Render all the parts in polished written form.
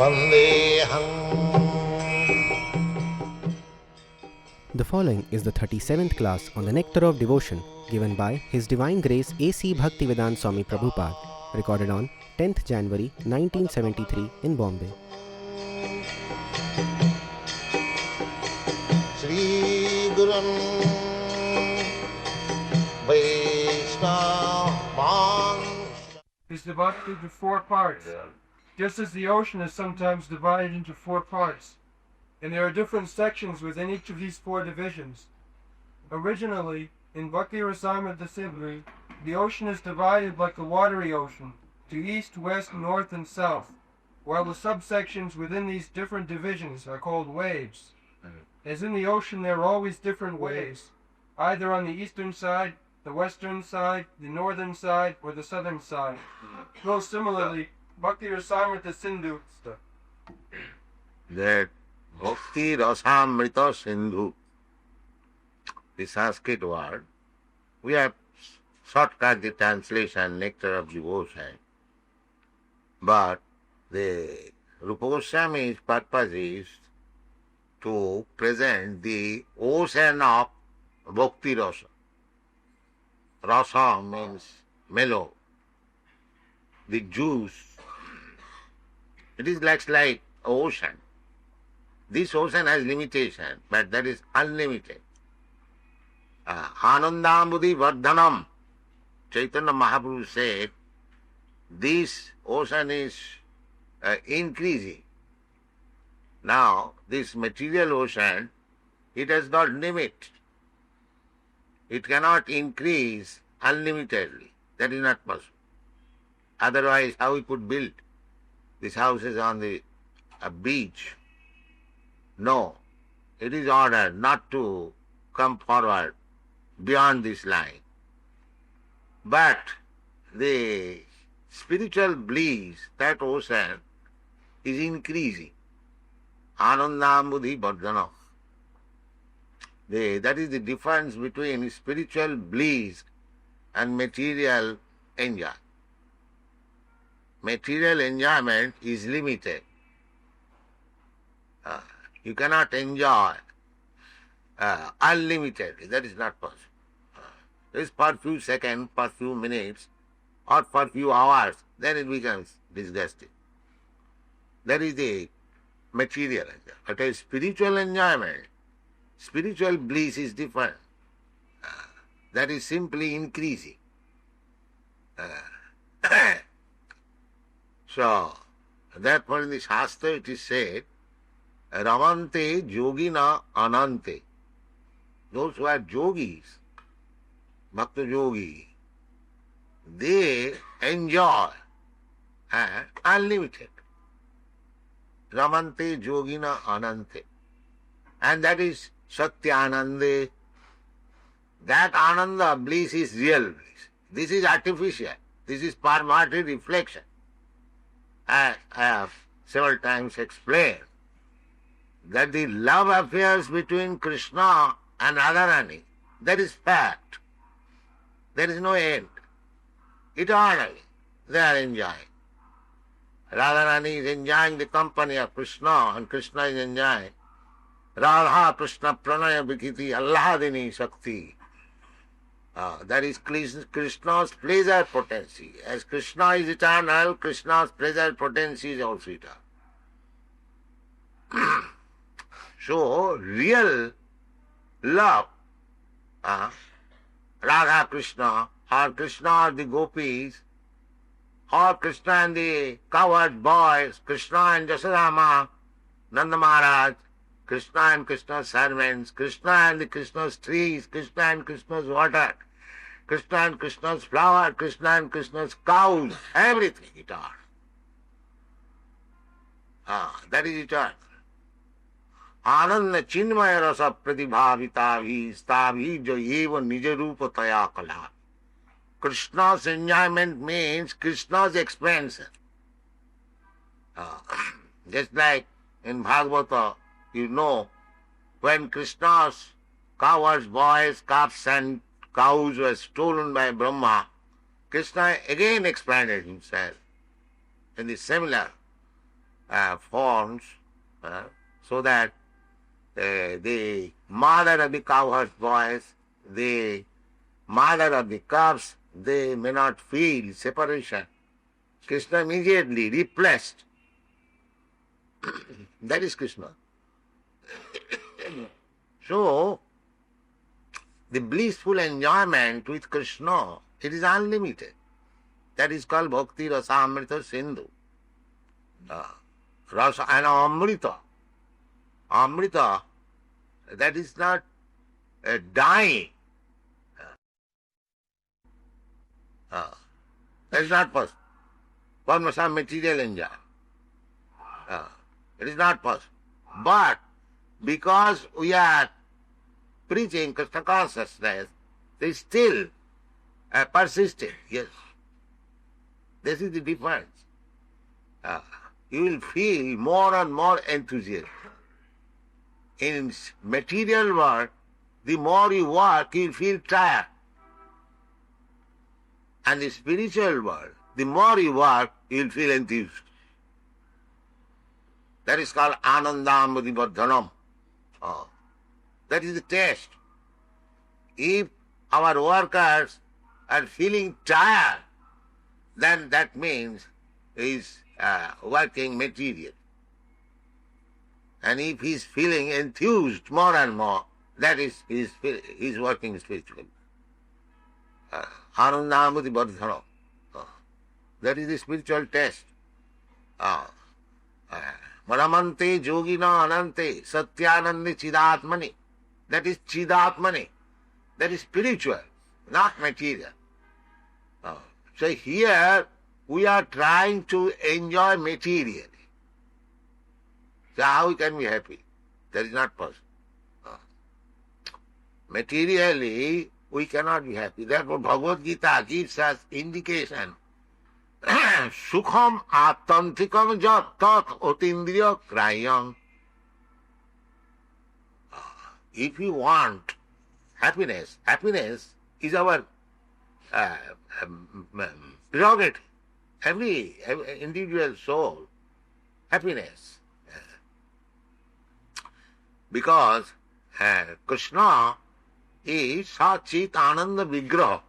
The following is the 37th class on the Nectar of Devotion given by His Divine Grace A.C. Bhaktivedanta Swami Prabhupada, recorded on 10th January 1973 in Bombay. Sri Gurun Vaishnava is divided into four parts, just as the ocean is sometimes divided into four parts, and there are different sections within each of these four divisions. Originally, in Bhakti Rasamrita Sindhu, the ocean is divided like a watery ocean, to east, west, north, and south, while the subsections within these different divisions are called waves. As in the ocean there are always different waves, either on the eastern side, the western side, the northern side, or the southern side. So similarly, Bhakti Rasamrita Sindhu, that Bhakti Rasamrita Sindhu, the Sanskrit word, we have shortcut the translation Nectar of Devotion, but the Rupa Goswami's purpose is to present the ocean of Bhakti Rasa. Rasa means mellow, the juice. It is like ocean. This ocean has limitation, but that is unlimited. Anandambudhi Vardhanam. Chaitanya Mahaprabhu said, this ocean is increasing. Now, this material ocean, it has got limit. It cannot increase unlimitedly. That is not possible. Otherwise, how we could build these houses on the beach? No, it is ordered not to come forward beyond this line. But the spiritual bliss, that ocean, is increasing. Anandambudhi Vardhanam. That is the difference between spiritual bliss and material enjoyment. Material enjoyment is limited. You cannot enjoy unlimitedly. That is not possible. It is for few seconds, for few minutes, or for few hours. Then it becomes disgusting. That is the material enjoyment. But a spiritual enjoyment, spiritual bliss is different. That is simply increasing. So, therefore in the Shastra it is said, Ramante yogina anante. Those who are yogis, bhakta yogi, they enjoy unlimited. Ramante yogina anante. And that is Satyanande. That ananda, bliss, is real bliss. This is artificial. This is perverted reflection. As I have several times explained, that the love affairs between Krishna and Radharani, that is fact. There is no end. Eternally they are enjoying. Radharani is enjoying the company of Krishna, and Krishna is enjoying Radha Krishna Pranaya Vikiti Allahadini Shakti. That is Krishna's pleasure potency. As Krishna is eternal, Krishna's pleasure potency is also eternal. So, real love, Radha Krishna, or Krishna or the gopis, or Krishna and the cowherd boys, Krishna and Jasodama, Nanda Maharaj, Krishna and Krishna's servants, Krishna and the Krishna's trees, Krishna and Krishna's water, Krishna and Krishna's flower, Krishna and Krishna's cows, everything eternal. That is eternal. Ananda chinmaya rasa pratibhavitavi stavi jo eva nija rupa taya kala. Krishna's enjoyment means Krishna's expansion. Just like in Bhagavatam, you know, when Krishna's cows, boys, calves and cows were stolen by Brahma, Krishna again expanded himself in the similar forms, so that the mother of the cowherd boys, the mother of the calves, they may not feel separation. Krishna immediately replaced. That is Krishna. So, the blissful enjoyment with Krishna, it is unlimited. That is called Bhakti Rasamrita Sindhu. Rasa and Amrita. Amrita, that is not dying. That is not possible. For some material enjoy. It is not possible. But because we are preaching Krishna consciousness, they still persistent. Yes. This is the difference. You will feel more and more enthusiasm. In material world, the more you work, you will feel tired. And the spiritual world, the more you work, you will feel enthused. That is called Anandamati Vardhanam. That is the test. If our workers are feeling tired, then that means he is working material. And if he is feeling enthused more and more, that is he is working spiritually. Anandamati Vardhanam. That is the spiritual test. Maramante yogina anante satyanandi chidatmani. That is chidatmani. That is spiritual, not material. So here we are trying to enjoy materially. So how we can be happy? That is not possible. Materially we cannot be happy. Therefore Bhagavad Gita gives us indication. Sukham atantikam jat tat otindriya krayam. If you want happiness, happiness is our prerogative. Every individual soul, happiness. Because Krishna is Sachit Ananda Vigraha.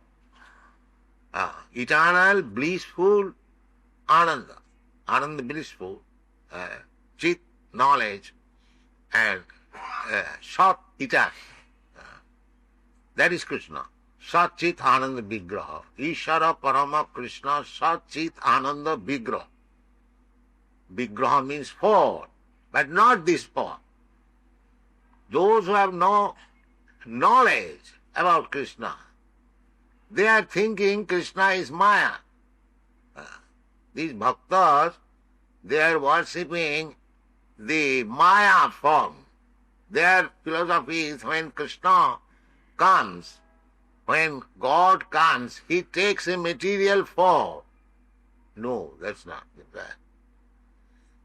Eternal, blissful Ananda. Ananda blissful, Chit knowledge, and Sat eternal. That is Krishna. Sat Chit Ananda Vigraha. Ishara Parama Krishna Sat Chit Ananda Vigraha. Vigraha means form, but not this form. Those who have no knowledge about Krishna, they are thinking Krishna is Maya. These bhaktas, they are worshipping the Maya form. Their philosophy is when Krishna comes, when God comes, he takes a material form. No, that's not that.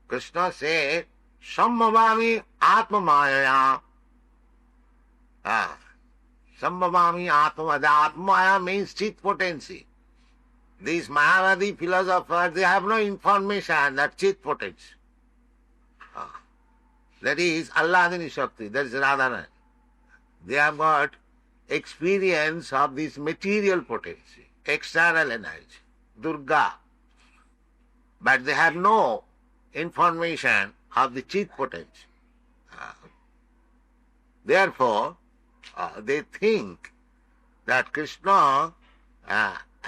Krishna said, Sambhavami Atma Maya. Sambhavami Atma. The Atma Maya means Chit potency. These Mayavadi philosophers, they have no information that Chit potency. That is Alladini Shakti, that is Radharani. They have got experience of this material potency, external energy, Durga. But they have no information of the Chit potency. Therefore, they think that Krishna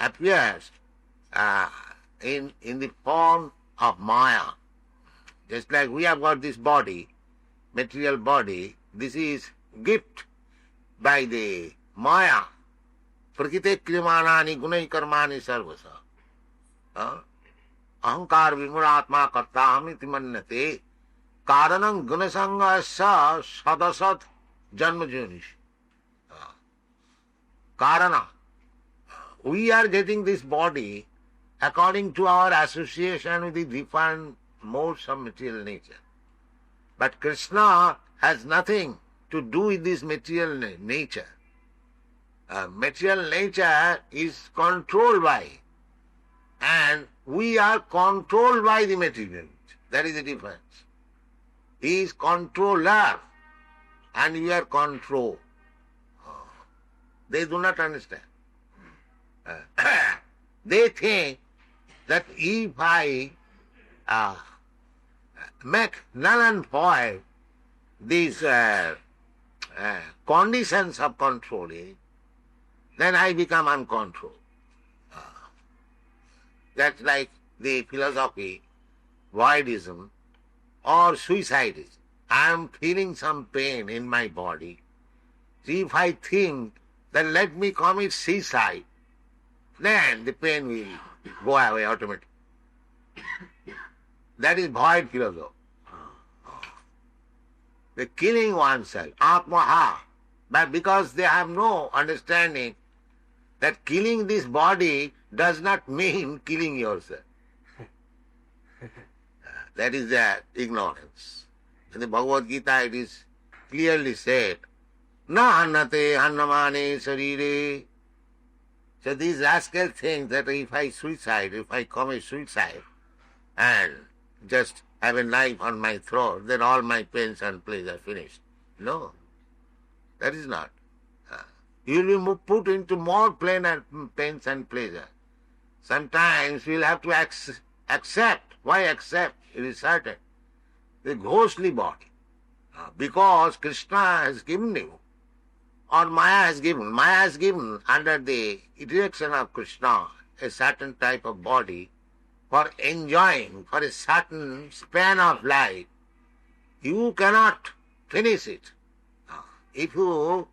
appears in the form of Maya. Just like we have got this body, material body, this is gift by the Maya. Prakite krimanani gunai karmani sarvasa. Ahankar vimuratma kartaham iti mannate karanam gunasanga sa sadasat janma junish. Karana. We are getting this body according to our association with the different modes of material nature. But Krishna has nothing to do with this material nature. Material nature is controlled by, and we are controlled by the material nature. That is the difference. He is controller and you are control. They do not understand. They think that if I make null and void these conditions of controlling, then I become uncontrolled. That's like the philosophy, voidism or suicidism. I am feeling some pain in my body. If I think that let me commit suicide, then the pain will go away automatically. That is void philosophy. The killing oneself, atmaha. But because they have no understanding that killing this body does not mean killing yourself. That is their ignorance. In the Bhagavad Gita it is clearly said, na hannate hannamane sarire. So these rascals think that if I commit suicide and just have a knife on my throat, then all my pains and pleasure are finished. No, that is not. You will be put into more pains and pleasure. Sometimes we will have to accept. Why accept? It is certain. The ghostly body. Because Krishna has given you, or Maya has given under the direction of Krishna a certain type of body for enjoying for a certain span of life. You cannot finish it. If you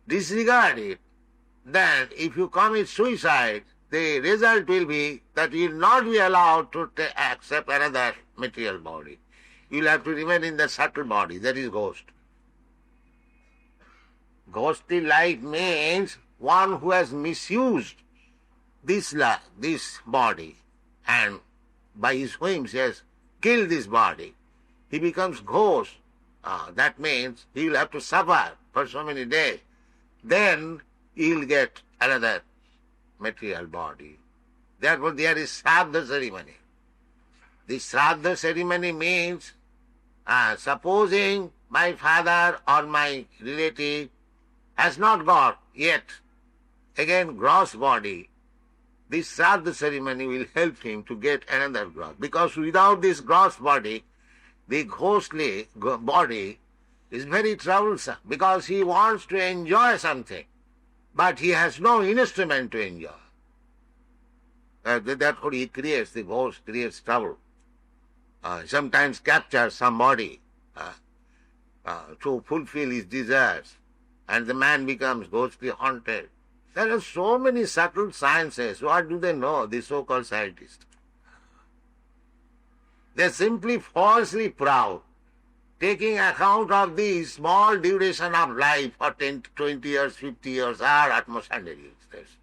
disregard it, then if you commit suicide, the result will be that you will not be allowed to accept another material body. You will have to remain in the subtle body, that is ghost. Ghostly life means one who has misused this body and by his whims has killed this body. He becomes ghost. That means he will have to suffer for so many days. Then he will get another material body. Therefore there is Shraddha ceremony. The Shraddha ceremony means supposing my father or my relative has not got yet again gross body, this Shraddha ceremony will help him to get another gross. Because without this gross body, the ghostly body is very troublesome because he wants to enjoy something, but he has no instrument to enjoy. Therefore he creates, the ghost creates trouble. Sometimes captures somebody to fulfill his desires, and the man becomes ghostly haunted. There are so many subtle sciences. What do they know, the so-called scientists? They are simply falsely proud, taking account of the small duration of life for 10, 20 years, 50 years, or at most 100 years.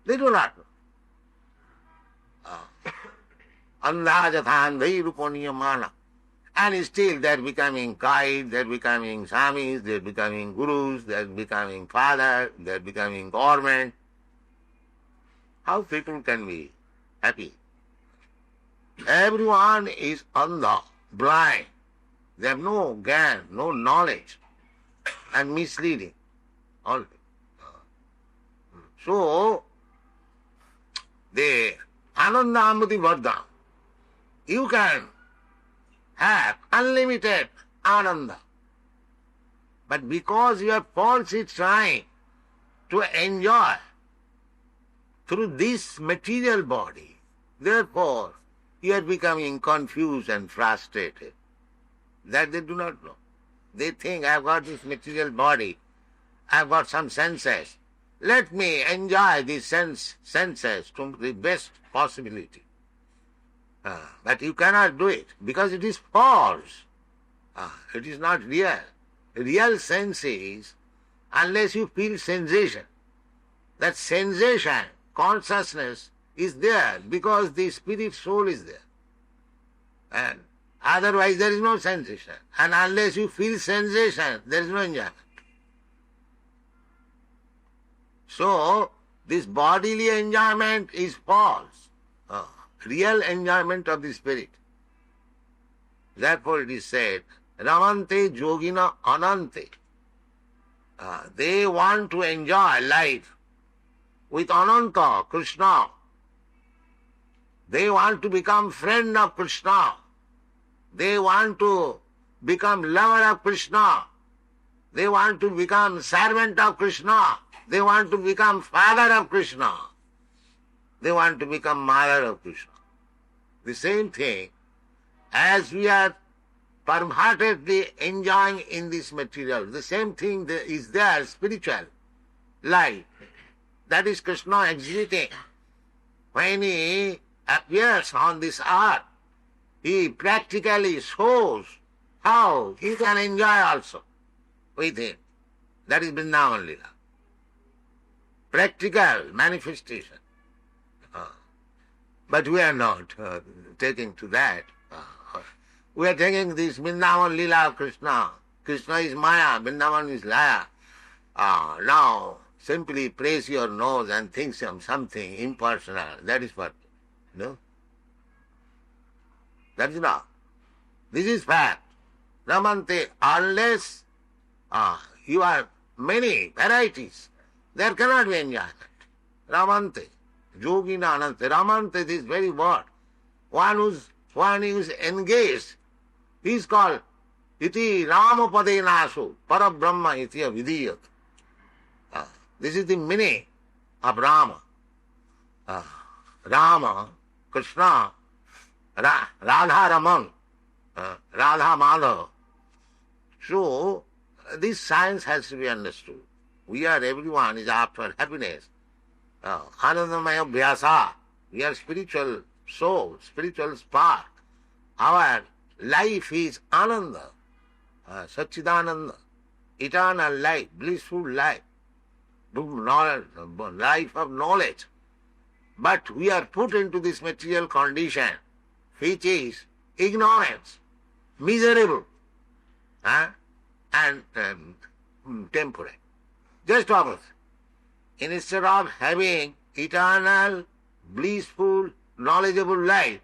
They do not know. Andhajathandhai ruponiyamana. And still they are becoming guides, they are becoming swamis, they are becoming gurus, they are becoming father, they are becoming government. How people can be happy? Everyone is andha, blind. They have no gyan, no knowledge, and misleading. All. So, the Anandamati Vardhan, you can have unlimited ananda. But because you are falsely trying to enjoy through this material body, therefore you are becoming confused and frustrated. That they do not know. They think, I have got this material body, I have got some senses. Let me enjoy these senses to the best possibility. But you cannot do it because it is false. It is not real. Real sense is, unless you feel sensation, that sensation, consciousness is there because the spirit soul is there. And otherwise there is no sensation. And unless you feel sensation, there is no enjoyment. So, this bodily enjoyment is false. Real enjoyment of the spirit Therefore it is said, Ramante Yogina Anante. They want to enjoy life with Ananta, Krishna. They want to become friend of Krishna. They want to become lover of Krishna. They want to become servant of Krishna. They want to become father of Krishna. They want to become mother of Krishna. The same thing, as we are pervertedly enjoying in this material, the same thing is there, spiritual life. That is Krishna exhibiting. When he appears on this earth, he practically shows how he can enjoy also with him. That is Vrindavan Lila. Practical manifestation. But we are not taking to that. We are taking this Vrindavan Lila of Krishna. Krishna is Maya, Vrindavan is Laya. Now, simply praise your nose and think of something impersonal. That is what. No? That is not. This is fact. Ramante, unless you are many varieties, there cannot be enjoyment. Ramante, Yogina Anante. Ramante, this very word. One who is engaged, he is called Iti Ramapade Nasu, Parabrahma Iti Vidiyat. This is the meaning of Rama. Rama, Krishna, Radha Raman, Radha Madhava. So, this science has to be understood. Everyone is after happiness. Anandamaya Vyasa. We are spiritual soul, spiritual spark. Our life is Ananda, Satchidananda, eternal life, blissful life, life of knowledge. But we are put into this material condition, which is ignorance, miserable, and temporary. Just opposite. Instead of having eternal, blissful, knowledgeable life,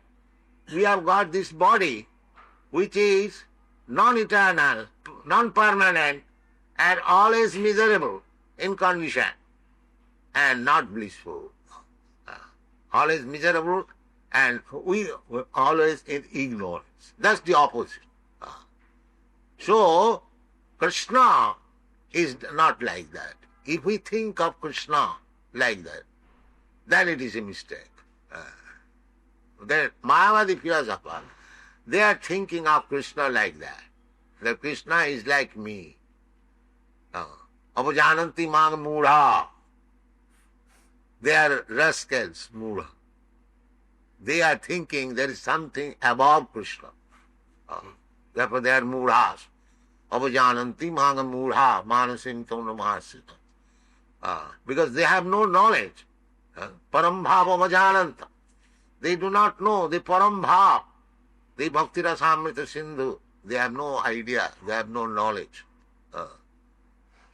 we have got this body which is non-eternal, non-permanent, and always miserable in condition, and not blissful. Always miserable, and we always in ignorance. That's the opposite. So, Krishna is not like that. If we think of Krishna like that, then it is a mistake. The Mayavadi philosophers, they are thinking of Krishna like that. That Krishna is like me. Apajananti mang mudha. They are rascals, mudha. They are thinking there is something above Krishna. Therefore they are mudhas. Apajananti mang mudha manasim tam namahasita. Because they have no knowledge. Parambhava apajananta. They do not know the parambhava, the bhakti rasamrita sindhu. They have no idea, they have no knowledge.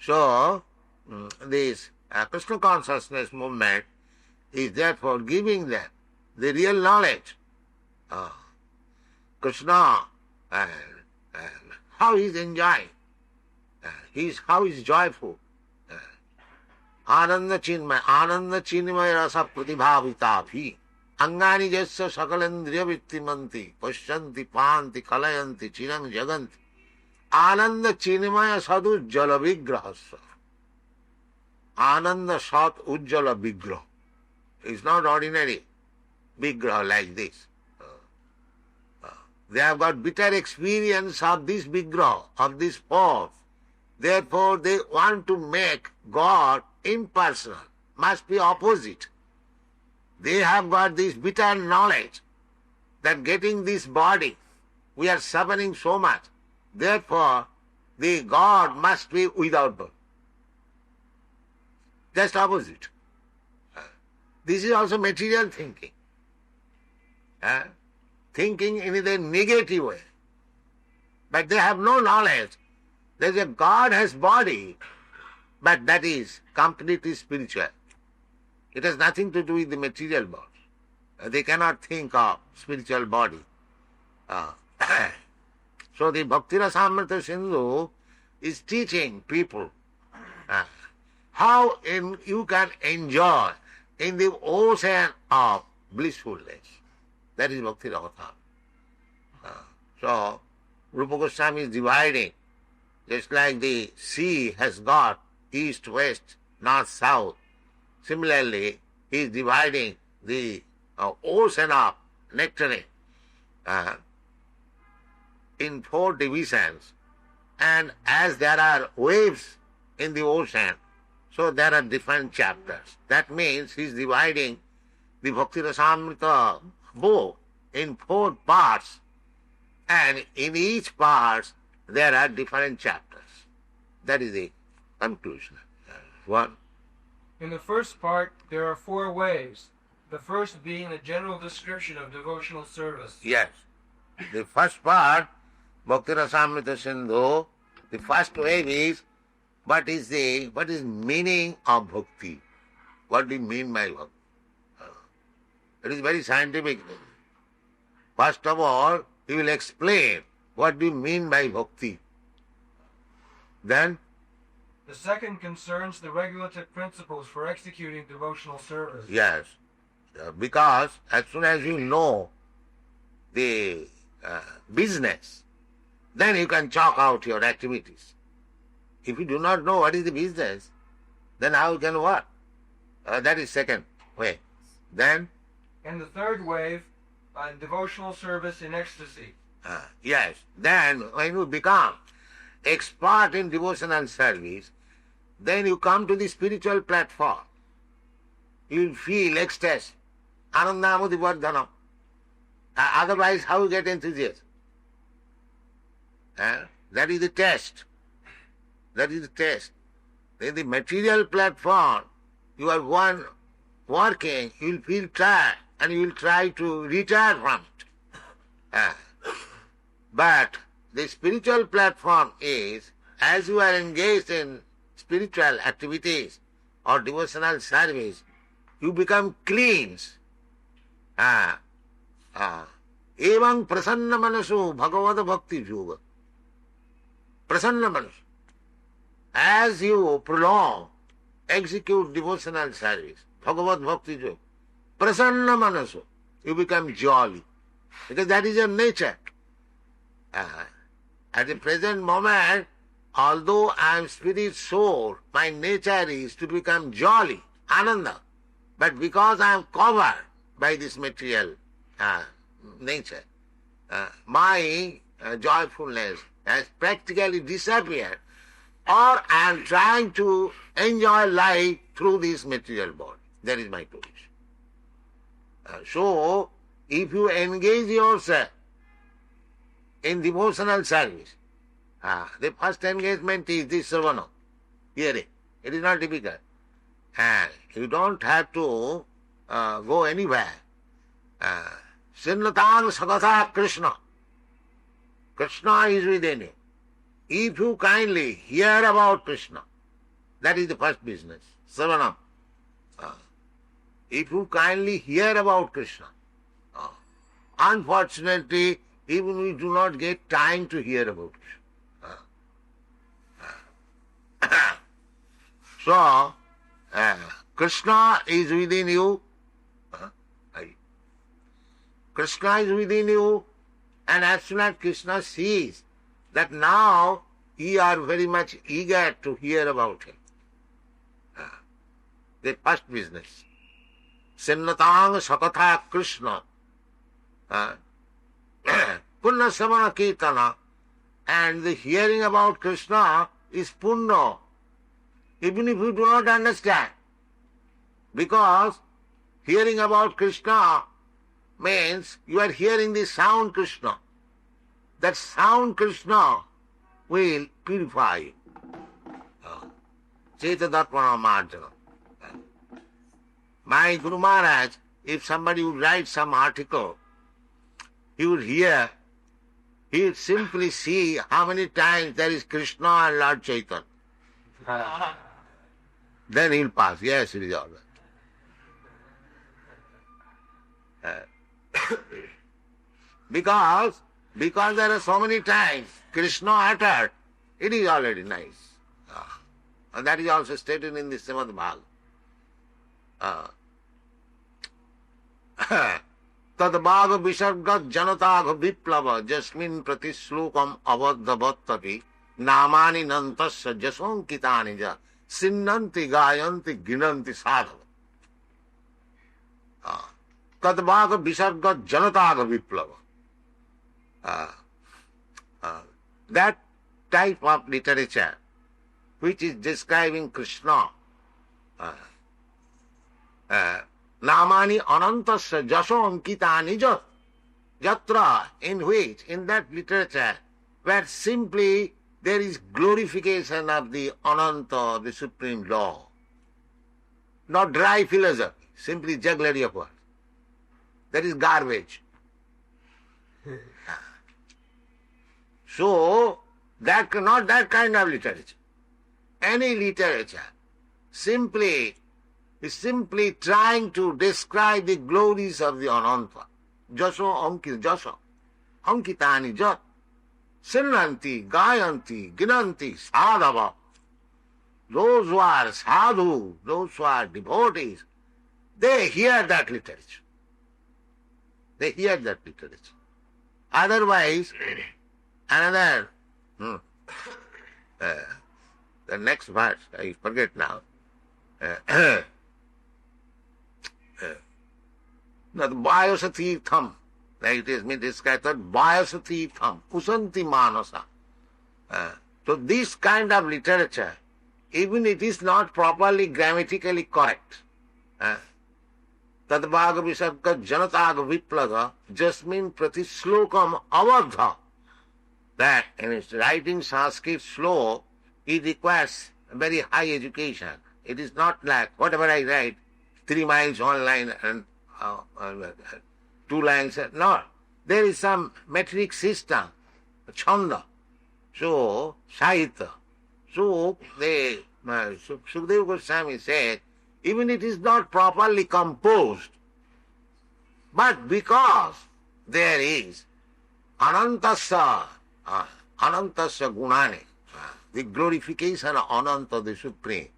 So, this Krishna consciousness movement is therefore giving them the real knowledge. Krishna, how he is enjoying, how he is joyful. Ananda chinmaya rasa pratibhavita. Angani jasya sakalendriya vittimanti, pasyanti panti, kalayanti, chinang jaganti. Ananda chinmaya sadhu jala vigrahasya. Ananda sat ujjala vigraha. It's not ordinary vigraha like this. They have got bitter experience of this vigraha, of this form. Therefore they want to make God impersonal, must be opposite. They have got this bitter knowledge that getting this body, we are suffering so much. Therefore, the God must be without birth. Just opposite. This is also material thinking. Thinking in a negative way. But they have no knowledge. There is a God has body, but that is completely spiritual. It has nothing to do with the material body. They cannot think of spiritual body. So the Bhakti Rasamrita Sindhu is teaching people how you can enjoy in the ocean of blissfulness. That is Bhakti Bhagavatam. So Rupa Goswami is dividing, just like the sea has got east, west, north, south. Similarly, he is dividing the ocean of nectar in 4 divisions. And as there are waves in the ocean, so there are different chapters. That means he is dividing the Bhakti Rasamrita book in 4 parts, and in each part there are different chapters. That is the conclusion. One. In the first part, there are 4 ways. The first being a general description of devotional service. Yes. The first part, Bhakti Rasamrita Sindhu, the first wave is what is meaning of bhakti? What do you mean by bhakti? It is very scientific. First of all, he will explain what do you mean by bhakti. Then the second concerns the regulative principles for executing devotional service. Yes, because as soon as you know the business, then you can chalk out your activities. If you do not know what is the business, then how you can work? That is second way. Then? And the third wave, devotional service in ecstasy. Yes. Then when you become expert in devotional service, then you come to the spiritual platform. You will feel ecstasy. Anandamudi vardhanam. Otherwise, how you get enthusiasm? That is the test. That is the test. In the material platform, you are one working, you will feel tired and you will try to retire from it. But the spiritual platform is, as you are engaged in spiritual activities or devotional service, you become clean. Evang prasanna manasu Bhagavad Bhakti Yoga. Prasanna manasu. As you prolong, execute devotional service, Bhagavad Bhakti Yoga, prasanna manasu, you become jolly. Because that is your nature. At the present moment, although I am spirit soul, my nature is to become jolly, ananda. But because I am covered by this material nature, my joyfulness has practically disappeared, or I am trying to enjoy life through this material body. That is my position. So, if you engage yourself in devotional service, the first engagement is this Sravana, hearing. It is not difficult. And you don't have to go anywhere. Sinnatang Sagatha Krishna. Krishna is within you. If you kindly hear about Krishna, that is the first business, Savanam. If you kindly hear about Krishna, unfortunately, even we do not get time to hear about Krishna. So, Krishna is within you. Krishna is within you, and as soon as Krishna sees that now you are very much eager to hear about him, the first business, Sinnatang Sakatha Krishna, Punna Samana Kirtana, and the hearing about Krishna is Punna, even if you do not understand. Because hearing about Krishna means you are hearing the sound Krishna. That sound Krishna will purify you. Cetadatmana marjana. My Guru Maharaj, if somebody would write some article, he would hear, he would simply see how many times there is Krishna and Lord Chaitanya. Then he will pass. Yes, it is all right. Because Because there are so many times Krishna uttered, it is already nice. And that is also stated in the Srimad Bhagavatam. Tad bhaga visargat janatagha viplava jasmin pratislokam avadhavatapi namani nantasya jasonkitani ja sinnanti gayanti ginanti sadhava. Tad bhaga visargat janatagha viplava. That type of literature which is describing Krishna, namani anantasya jaso ankitani jat, jatra, in which, in that literature, where simply there is glorification of the Ananta, the Supreme Law, not dry philosophy, simply jugglery of words. That is garbage. So, not that kind of literature. Any literature is simply trying to describe the glories of the Ananta. Jaso ankitani jat, sinnanti, gayanti, ginanti, sadhava. Those who are sadhu, those who are devotees, they hear that literature. They hear that literature. Otherwise, another, the next verse, I forget now. That Vayasatirtham, like it is described, that Vayasatirtham, Kusanti Manasa. So this kind of literature, even it is not properly grammatically correct. Tad bhaga visarga janataga viplaga jasmin pratislokam avadha. That in its writing Sanskrit slow, it requires a very high education. It is not like whatever I write, 3 miles one line and 2 lines. No, there is some metric system, chanda, so sahitya. So Sukadeva Goswami said, even it is not properly composed, but because there is anantasya gunani, the glorification of Ananta, the Supreme,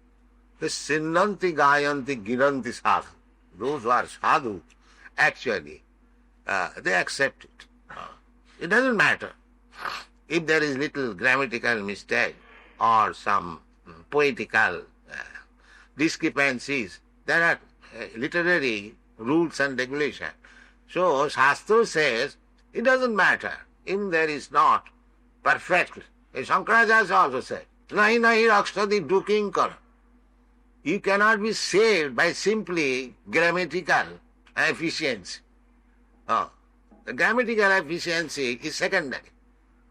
the sinnanti gayanti ginanti sadhu, those who are sadhu, actually, they accept it. It doesn't matter if there is little grammatical mistake or some poetical discrepancies. There are literary rules and regulations. So Shastra says it doesn't matter if there is not perfect. Shankaracharya also said, nahi nahi rakshadi dukinkar. You cannot be saved by simply grammatical efficiency. The grammatical efficiency is secondary.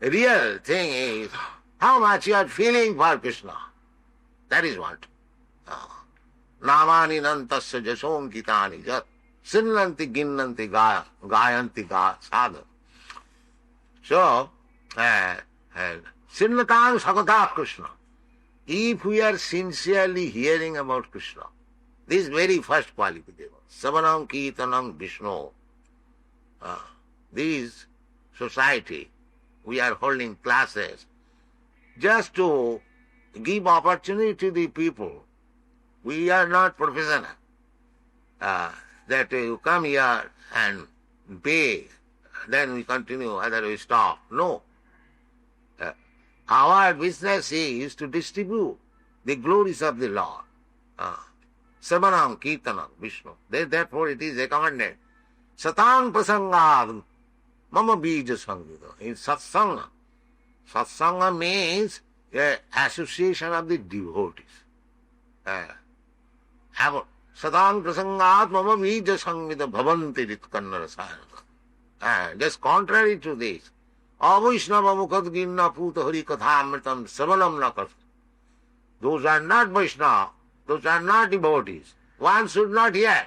The real thing is how much you are feeling for Krishna. That is what. Namani nantasya jasonkitani jat sinnanti ginnanti gayanti sadha. So, sinnatang sakata Krishna. If we are sincerely hearing about Krishna, this very first qualification, savanam kirtanam Vishnu, this society, we are holding classes just to give opportunity to the people. We are not professional. That you come here and pay, then we continue, otherwise we stop. No. Our business is to distribute the glories of the Lord. Samanam Kirtanam Vishnu. Therefore it is recommended. Satang prasangad mama bija sangita. In satsanga. Satsanga means association of the devotees. Satang prasangad mama bija sangita bhavanti ritkannara sayana. Just contrary to this. Vaishnava mukad ginna puta hari kathamritam savanam nakat. Those are not Vaishnava, those are not devotees. One should not hear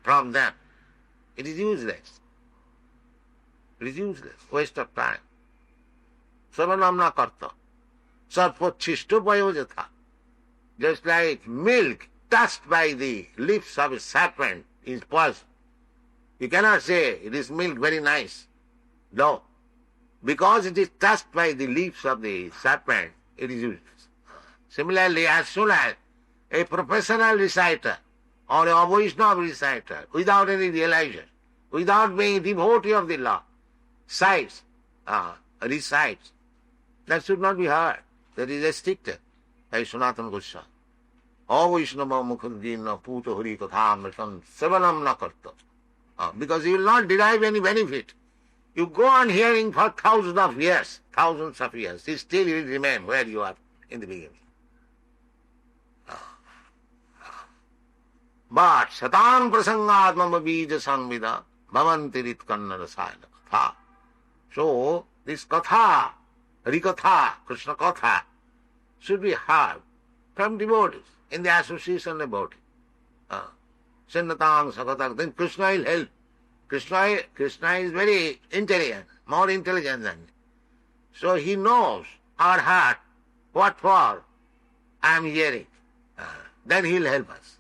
from them. It is useless. It is useless, waste of time. Savanam nakarta. Sarpochishto payojatha. Just like milk touched by the lips of a serpent is poison. You cannot say it is milk very nice. No. Because it is touched by the leaves of the serpent, it is useless. Similarly, as soon as a professional reciter or a Vaishnava reciter, without any realization, without being a devotee of the Lord, recites, that should not be heard. That is restricted by Sanatana Goswami. Vaishnava mukhadina puta hari kathamritam sevanam na karta. Because you will not derive any benefit. You go on hearing for thousands of years, still you will remain where you are in the beginning. But satam prasangad mama bija sanvida bhavantirit kannada sayana katha. So this katha, Harikatha, Krishna Katha, should be heard from devotees, in the association about it. Sannatang Sakatang, then Krishna will help. Krishna is very intelligent, more intelligent than me. So he knows our heart, what for I am hearing. Then he will help us.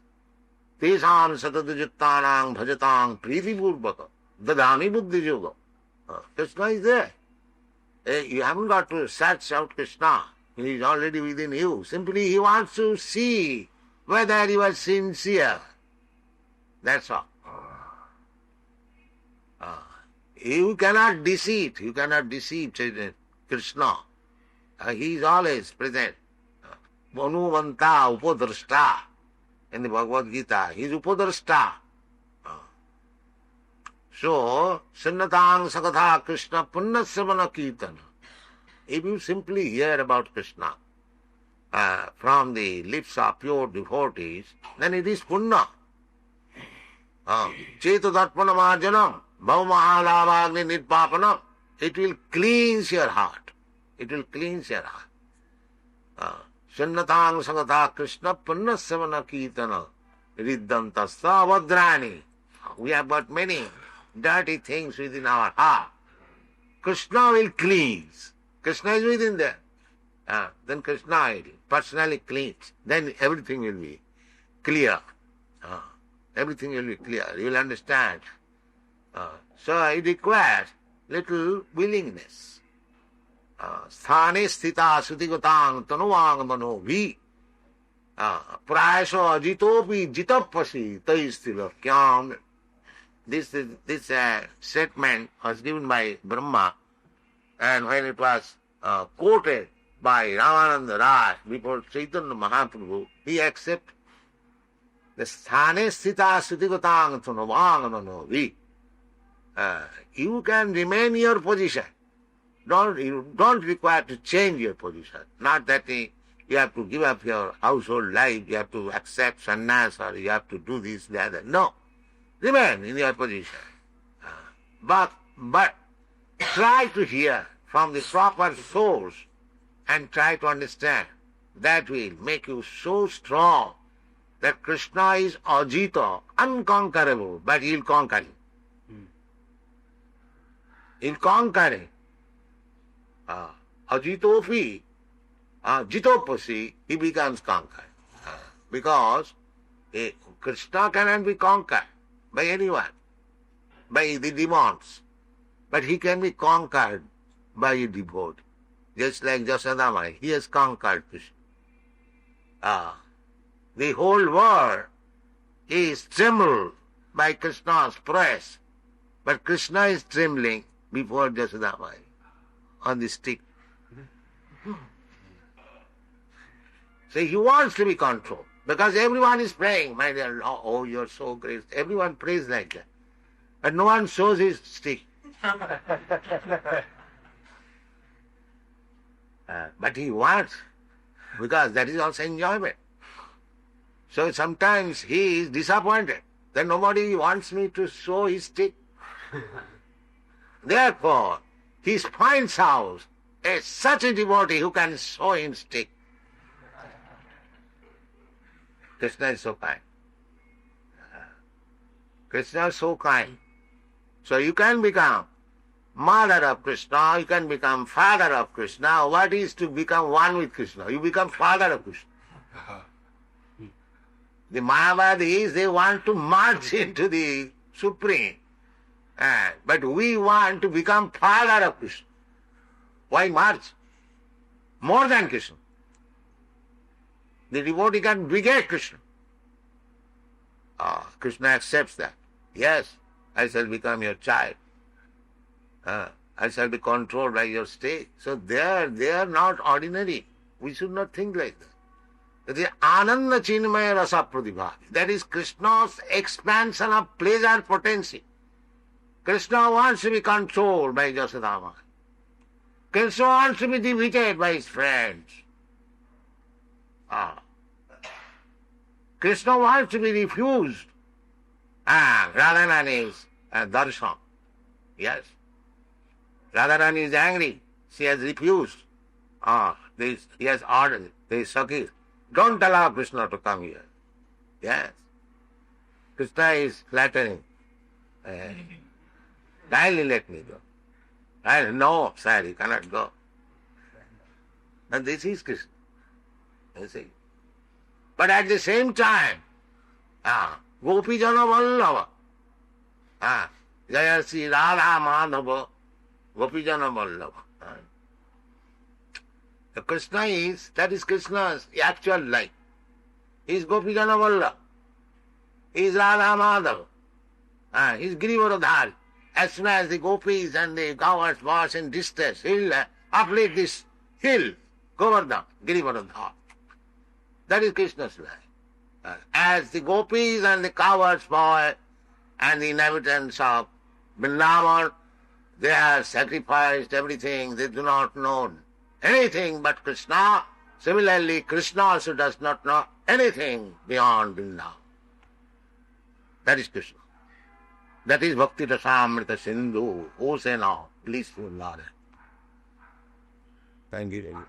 Tesam satadujittanang bhajatang priti purvaka dadami buddhi yoga. Krishna is there. You haven't got to search out Krishna. He is already within you. Simply he wants to see whether you are sincere. That's all. You cannot deceive Krishna. He is always present. Manuvanta upadrashta. In the Bhagavad Gita, he is upadrashta. So, Sannatang Sakatha Krishna Punnasavana Kirtana. If you simply hear about Krishna from the lips of pure devotees, then it is Punna. Chetadattmanamarjanam bhavamahalavagni nidpapanam. It will cleanse your heart. Sannatang Sakatha Krishna Punnasavana Kirtana Riddantasta Vadrani. We have got many dirty things within our heart. Krishna will cleanse. Krishna is within there. Then Krishna will personally cleanse. Then everything will be clear. Everything will be clear. You will understand. So it requires little willingness. Sthane sthita sutigatang tanuvang mano vi prayasho ajitopi jitapasi taistila kyam. This statement was given by Brahma, and when it was quoted by Ramananda Raj before Chaitanya Mahaprabhu, he accepted. The sthane sthita sutigatang tanuvang mano vi. You can remain in your position. You don't require to change your position. Not that you have to give up your household life, you have to accept sannyas, or you have to do this, the other. No. Remain in your position. But try to hear from the proper source and try to understand. That will make you so strong that Krishna is Ajita, unconquerable, but he will conquer you. He will conquer it. Ajitopi, jitopasi, he becomes conquered. Because Krishna cannot be conquered by anyone, by the demons. But he can be conquered by a devotee. Just like Jasadamai, he has conquered Krishna. The whole world is trembled by Krishna's press, but Krishna is trembling before Jasadamai on the stick. So he wants to be controlled, because everyone is praying, my dear Lord, oh, you're so great. Everyone prays like that. But no one shows his stick. But he wants, because that is also enjoyment. So sometimes he is disappointed that nobody wants me to show his stick. Therefore, he finds out such a devotee who can show him stick. Krishna is so kind. Krishna is so kind. So you can become mother of Krishna, you can become father of Krishna. What is to become one with Krishna? You become father of Krishna. The Mayavadis, they want to merge into the Supreme. But we want to become father of Krishna. Why merge? More than Krishna. The devotee can beget Krishna. Krishna accepts that. Yes, I shall become your child. I shall be controlled by your state. So they are not ordinary. We should not think like that. That is Ananda Chinmaya Rasa Pradibha. That is Krishna's expansion of pleasure potency. Krishna wants to be controlled by Yasodhama. Krishna wants to be defeated by his friends. Krishna wants to be refused. Radharani's darshan. Yes. Radharani is angry. She has refused. He has ordered. There is Sakhi. Don't allow Krishna to come here. Yes. Krishna is flattering. Kindly let me go. No, sir, you cannot go. And this is Krishna. You see. But at the same time, Gopi Jana Vallava. Jaya Sri Radha Madhava. Gopi Jana Vallava. The Krishna that is Krishna's actual life. He is Gopi Jana Vallava. He is Radha Madhava. He is Girivaradhari. As soon as the gopis and the cowards was in distress, he will uplift this hill, Govardhan, Girivaradhari. That is Krishna's life. As the gopis and the cowards boy and the inhabitants of Vrindavan, they have sacrificed everything, they do not know anything but Krishna. Similarly, Krishna also does not know anything beyond Vrindavan. That is Krishna. That is Bhakti Rasamrita Sindhu, ocean of blissful knowledge. Thank you.